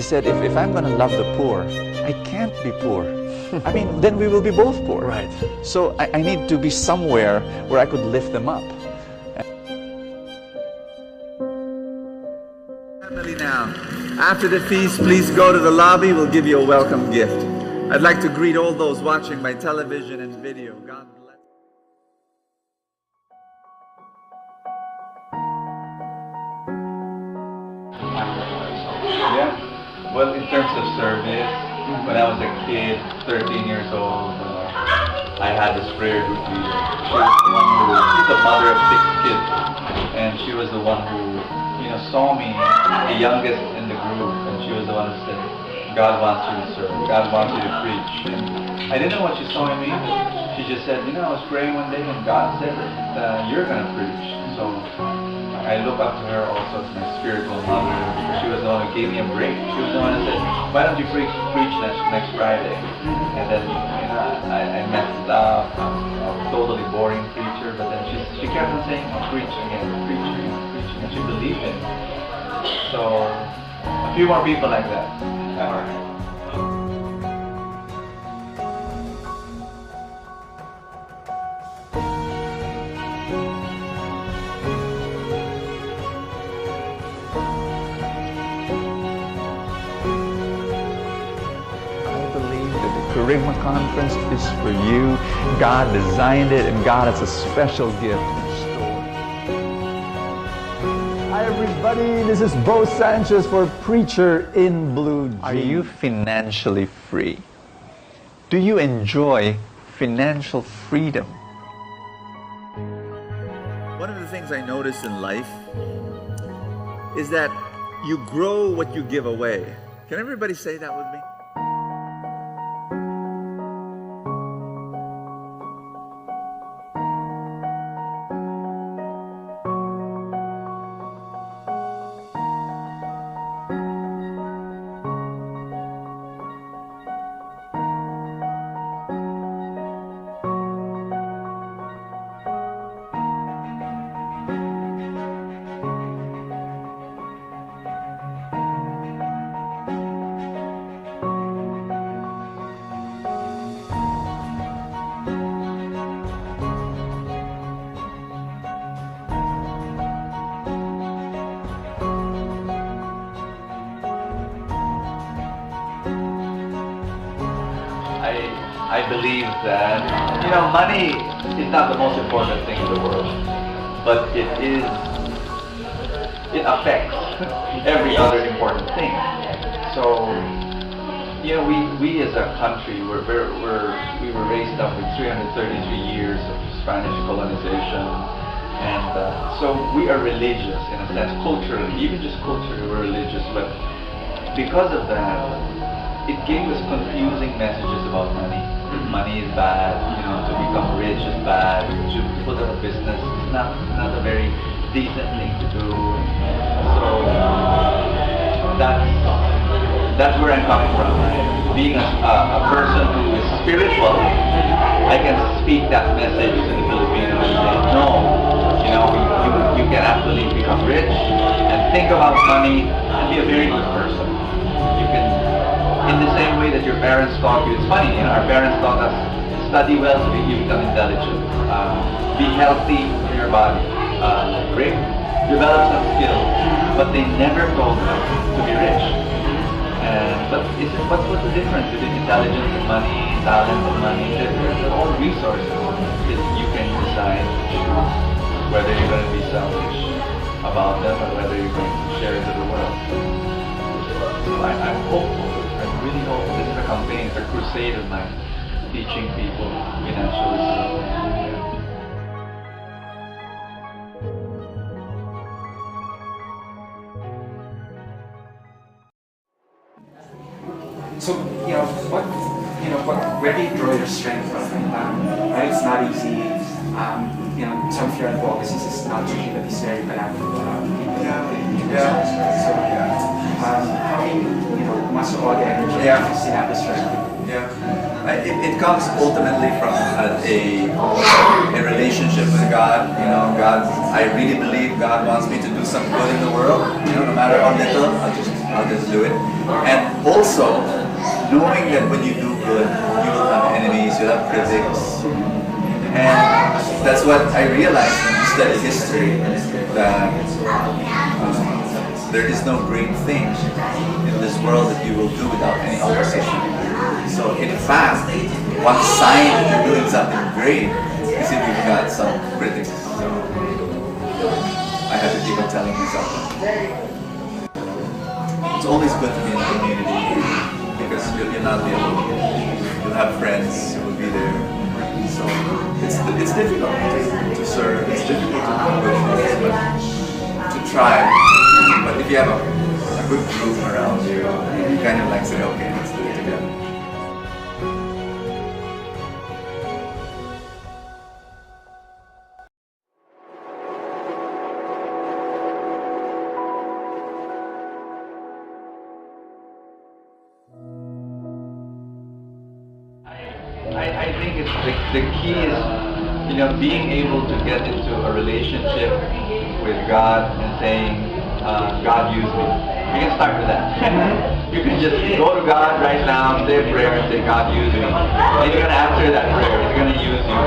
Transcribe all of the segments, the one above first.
said, if I'm going to love the poor, I can't be poor. I mean, then we will be both poor. Right. So I need to be somewhere where I could lift them up. Family now. After the feast, please go to the lobby. We'll give you a welcome gift. I'd like to greet all those watching by television and video. God bless. Yeah. Well, in terms of service, when I was a kid, 13 years old, I had this prayer group leader. She's the mother of 6 kids, and she was the one who, saw me, the youngest in the group, and she was the one who said, God wants you to serve, God wants you to preach. And I didn't know what she saw in me, but she just said, I was praying one day and God said that you're going to preach. So I look up to her also as my spiritual mother. She was the one who gave me a break. She was the one who said, why don't you preach next Friday? And then I messed up. I'm a totally boring preacher, but then she kept on saying, preach again, preach again, preach again. She believed in me. So a few more people like that. Charisma Conference is for you. God designed it, and God has a special gift in store. Hi everybody, this is BoSanchez for Preacher in Blue Jeans. Are you financially free? Do you enjoy financial freedom? One of the things I notice in life is that you grow what you give away. Can everybody say that with me? I believe that, money is not the most important thing in the world, but it affects every other important thing. So, we as a country, we were raised up with 333 years of Spanish colonization, and so we are religious in a sense, culturally, even just culturally we're religious, but because of that, it gave us confusing messages about money. Money is bad, to become rich is bad, to put up a business is not a very decent thing to do. So that's where I'm coming from. Being a person who is spiritual, I can speak that message to the Filipinos and say, no, you can actually become rich and think about money and be a very good person. You can, in the same way that your parents taught you. It's funny, our parents taught us, study well so you become intelligent. Be healthy in your body. Develop some skills. But they never told us to be rich. But what's the difference between intelligence and money, talent and money? They're all resources that you can decide to choose whether you're going to be selfish about them or whether you're going to share it to the world. So I'm hopeful. I really hope this is a campaign, it's a crusade of mine, teaching people financial wisdom. So, where do you draw your strength from? Right? It's not easy. Some of your advocacy is not something that is very collaborative. So, how do you muster all the energy to still have the strength? It comes ultimately from a relationship with God. God, I really believe God wants me to do some good in the world. No matter how little, I'll just do it. And also, knowing that when you do good, you will have enemies, you'll have critics. And that's what I realized when you study history, that there is no great thing in this world that you will do without any opposition. So in fact, one sign that you're doing something great is if you've got some critics. So I have to keep on telling myself that. It's always good to be in a community because you'll not be alone. You'll have friends who will be there. So it's difficult to serve, it's difficult to accomplish things, but to try. But if you have a good group around you, you kind of like say, okay, let's do it together. I think it's the key is, being able to get into a relationship with God and saying, God use me. You can start with that. You can just go to God right now, say a prayer and say, God use me. And you're going to answer that prayer. He's going to use you.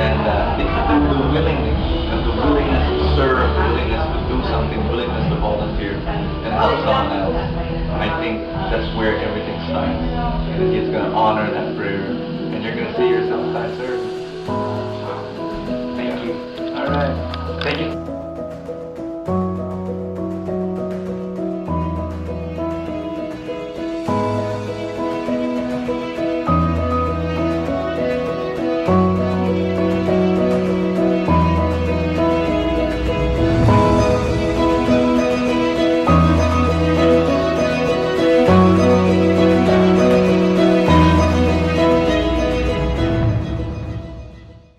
And it's the willingness, the willingness to serve, willingness to do something, willingness to volunteer and help someone else. I think that's where everything starts. And He's going to honor that prayer. And you're going to see yourself as service. So, thank you. All right. Thank you.